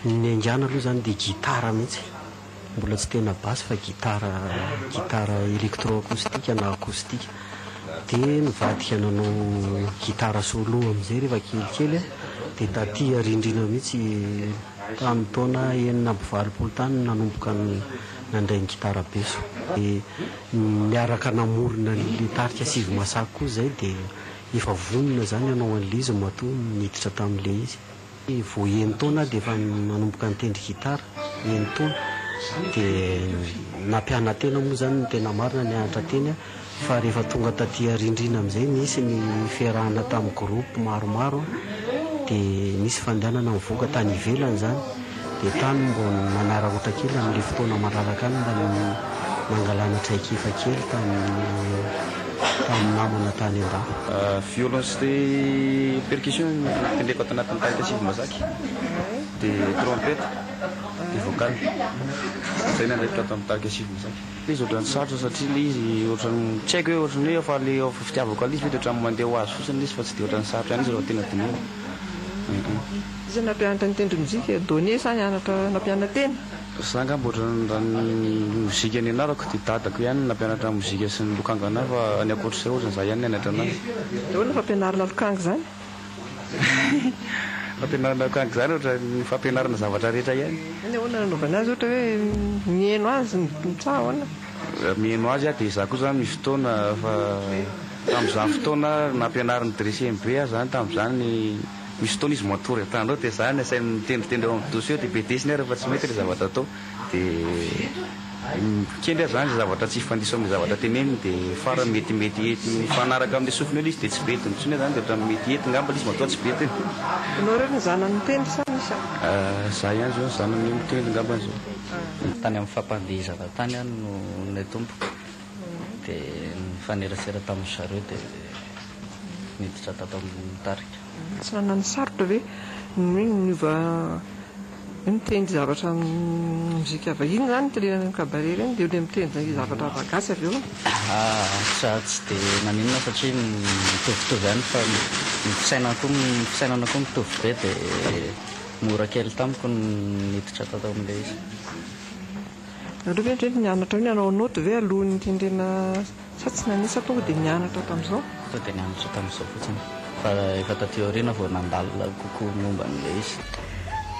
Ny angana aloha zany dia gitara mihitsy, mbola tsy tena basy fa gitara électroacoustique na acoustique. Dia nivadika nanao gitara solo amin'izay rehefa kelikely a, dia taty rindrina mihitsy tamin'ny taona 20 tany nanomboka nandray ny gitara beso. Dia miaraka namorona ny tarika Sivy Masaka koa izay dia efa vonona zany hanao an'ilay izy matoa niditra tamin'ilay izy. Vao enitaona dia efa nanomboka nitendry gitara, enitaona. Dia nampiana-tena moa zany ny tena marina ny anatra teny a, fa rehefa tonga taty rindrina amin'izay nisy ny fiarahana tamin'ny groupe maromaro, dia nisy fandehanana mivoaka tany ivelany zany. Dia tany mbo nanara-otra kely amin'ilay fotoana malalaka any mba mangalana traikefa kely tamin'ny namana tany an-dafy. Violoncelle percussion tendreko ato anatin'ny tarika Sivy Masaka, dia trompette, dia vocal. Zay nandraikitra ato amin'ny tarika Sivy Masaka. Izy ohatran'ny sarotra satria ilay izy ohatran'ny tsy haiko hoe ohatran'ny hoe efa le fitiavako al'izy mety ohatran'ny mandeha ho azy fotsiny izy fa tsy dia ohatran'ny sarotra ihany izy raha tena dinihana. Izy nampianatra nitendry mozika donné sa nianatra nampiana tena? Za angamba ohatran'ny mozika ny anarako dia dadako ihany nampianatra mozika sy ny lokanga anahy fa ny ankoatr'izay ohatrany za ihany nianatra anazy. Dia hoana fampianarana lokanga zany? Fampianarana lokanga zany ohatran'ny fampianarana zavatra rehetra ihany. Ny ahoana nanaovana azy ohatra hoe mihaino azy mitsa ahoana? Mihaino azy dia za koa zany misy fotoana fa tamin'izany fotoana nampianariny dressembe ahy zany tamin'izany misy fotoana izy matory atandreo dia zany asainy mitendritendry eo amin'ny dossier dia bedesiny ary rehefa tsy mety ilay zavatra atao dia kendry azy zany zavatra tsy hifandiso amin'ny zavatra teneniny dia fara metimety mifanaraka amin'ilay sofiny eo izy dia tsy betiny intsony zany dia ohatran'ny mety ety ngamba izy matoa tsy betiny. Ianao rery ny zanany mitendry sa misy? Za ihany zao zanany mitendry ngamba zao. Tany amin'ny fampadihizana tany ihany no ilay tompoko, dia nifanerasera tamin'ny zareo dia miditra tato amin'ny tarika. Tsy nanany sarotra ve niova mitendry zavatra mozika vahiny zany telena kabaret reny dia le mitendry zavatra vagatsy avy eo? Tsy dia naninona satria mitovitovy ihany fa ny fisainana koa mitovy be dia mora kely tamiko niditra tato amin'ilay izy. Aleo ve ndreny nianatra hoe nanao noty ve alohan'ny tendrena sa tsy nanisa tonga dia nianatra tamin'izao? Tonga dia nianatra tamin'izao fotsiny fa efa taty aoriana vao nandalina kokoa momba an'ilay izy.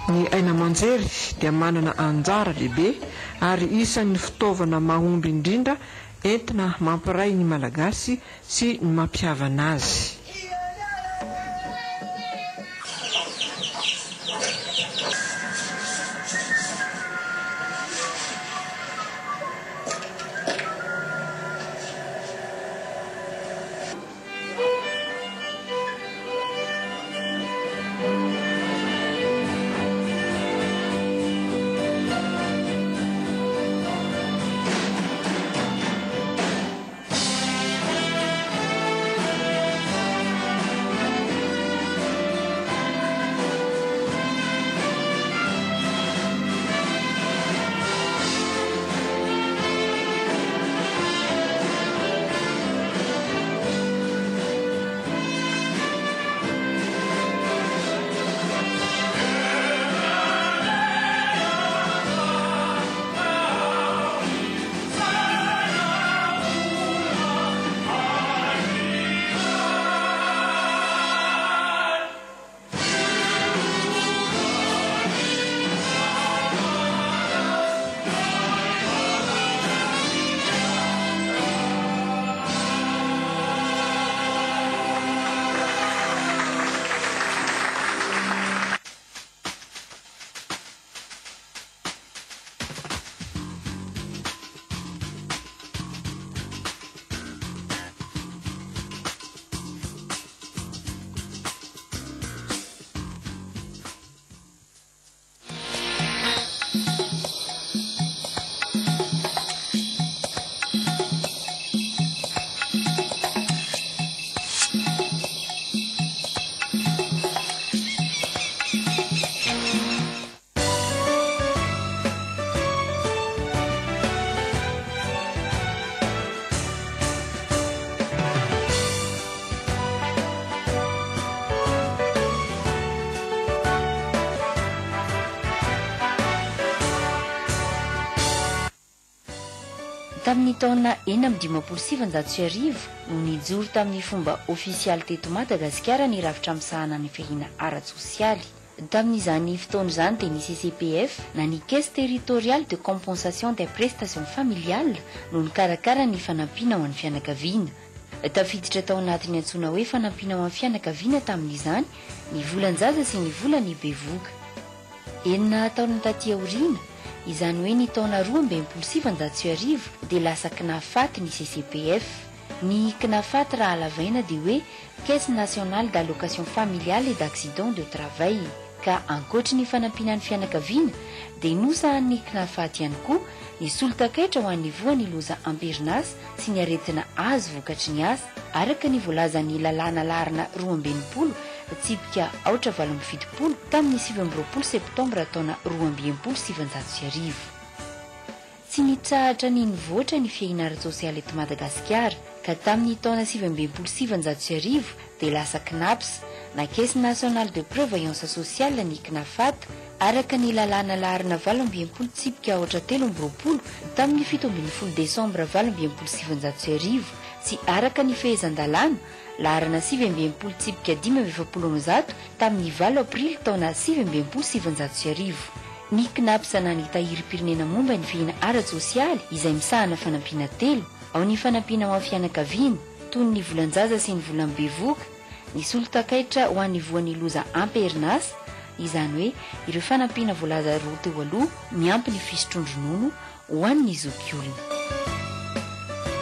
Ny aina aman-jery dia manana anjara lehibe ary isan'ny fitaovana mahomby indrindra entina mampiray ny malagasy sy ny mampihavana azy. tamin'ny taona 1970 no nijoro tamin'ny fomba ofisialy teto Madagasikara ny rafitra misahana ny fihina ara-tsosialy. Tamin'izany fotoana izany dia ny CCPF na ny caisse territoriale de compensation des prestations familiales no nikarakara ny fanampiana ho an'ny fianakaviana. Tafiditra tao anatiny antsoina hoe fanampiana ho an'ny fianakaviana tamin'izany ny volan-jaza sy ny volany bevoka. Enina taona taty aoriana, izany hoe ny taona 2017 dia lasa CNAFAT ny CCPF. Ny CNAFAT raha alavaina dia hoe Caisse nationale d'allocation familiale et d'accident de travail. Ka ankoatra ny fanampiana ny fianakaviana dia nosahan'ny CNAFAT ihany koa ny solon-takaitra ho an'ny voan'ny loza amperinasa sy ny aretina azo vokatry ny asa araka ny voalazan'ny lalàna larina 2020 tsipika 870 tamin'ny 20 septambra taona 2017. Tsy nitsahatra ny nivoatra ny fiaina ara-tsosialy eto Madagasikara ka tamin'ny taona 2017 dia lasa CNAPS na Caisse nationale de prévoyance sociale ny CNAFAT araka ny lalàna larina 20 tsipika 830 tamin'ny 17 desambra 2017 sy araka ny fehezan-dalàna larina 20 tsipika 5 tamin'ny 9 aprily taona 2017. Ny CNAPS na ny tahirim-pirenena momba ny fihina ara-tsosialy izay misahana fanampiana telo ao ny fanampiana ho an'ny fianakaviana toy ny volan-jaza sy ny volam-bevoka, ny solon-takaitra ho an'ny voan'ny loza amperinasa, izany hoe ireo fanampiana voalaza roa teo aloha miampy ny fisotrondronono ho an'ny zokiolona.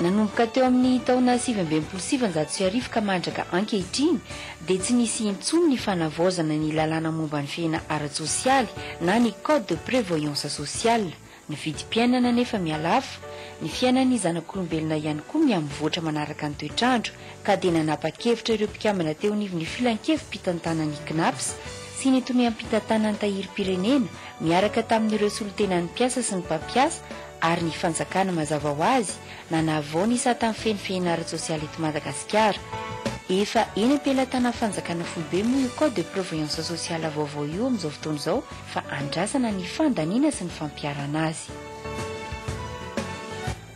Nanomboka teo amin'ny taona 1970 ka mandraka ankehitriny dia tsy nisy intsony ny fanavaozana ny lalàna momba ny fiaina ara-tsosialy na ny code de prévoyance sociale. Ny vidim-piainana nefa mialafo, ny fiainan'ny zanak'olombelona ihany koa miamivoatra manaraka ny toetrandro ka dia nanapa-kevitra ireo mpikambana teo anivon'ny filan-kevim-pitantanan'ny CNAPS sy ny tomiam-pitantanan'ny tahirim-pirenena miaraka tamin'ireo solon-tenan'ny mpiasa sy ny mpampiasa ary ny fanjakana mazava ho azy na nahavao ny isa tamin'ny fenifihina ara-tsosialy eto Madagasikara. Efa eny am-pelatana fanjakana foibe moa io code de prévoyance sociale vaovao io amin'izao fotoana izao fa andrasana ny fandaniana sy ny fampiarana azy.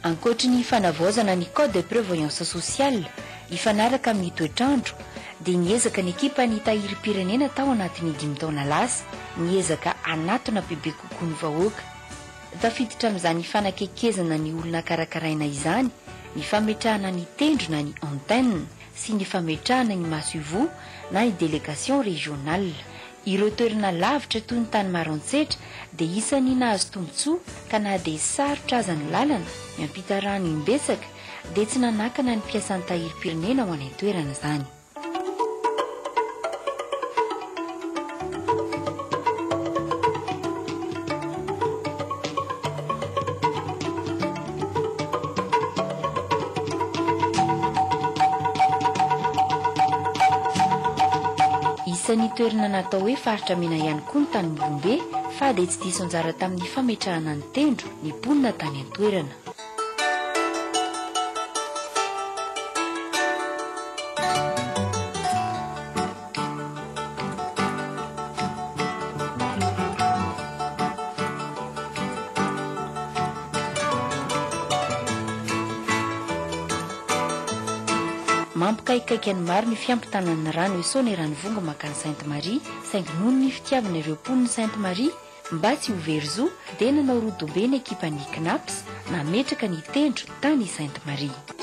Ankoatra ny fanavaozana ny code de prévoyance sociale ifanaraka amin'ny toetrandro dia niezaka ny ekipa ny tahirim-pirenena tao anatin'ny 5 taona lasa niezaka anatona bebe kokoa ny vahoaka. Tafiditra amin'izany fanakekezana ny olona karakaraina izany ny fametrahana ny tendro na ny antenne sy ny fametrahana ny maso-ivo na ny délégation régionale. Ireo toerana lavitra toy ny tany maroantsetra dia isan'ny nahazo tombotsoa ka na dia sarotra aza ny lalana miampita rano imbetsaka dia tsy nanakana ny mpiasan'ny tahirim-pirenena ho any toerana izany. Isan'ny toerana natao hoe faritra mena ihany koa ny tany Molombe fa dia tsy diso anjara tamin'ny fametrahana ny tendro ny mponina tany an-toerana. Mampikaikaiky ny maro ny fiampitanan'ny rano esaony ranovongo makany Sainte Marie saingy noho ny fitiavana ireo mponiny Sainte Marie mba tsy ho verizo dia nanao rodobe ny ekipan'ny CNAPS nametraka ny tendro tany Sainte Marie.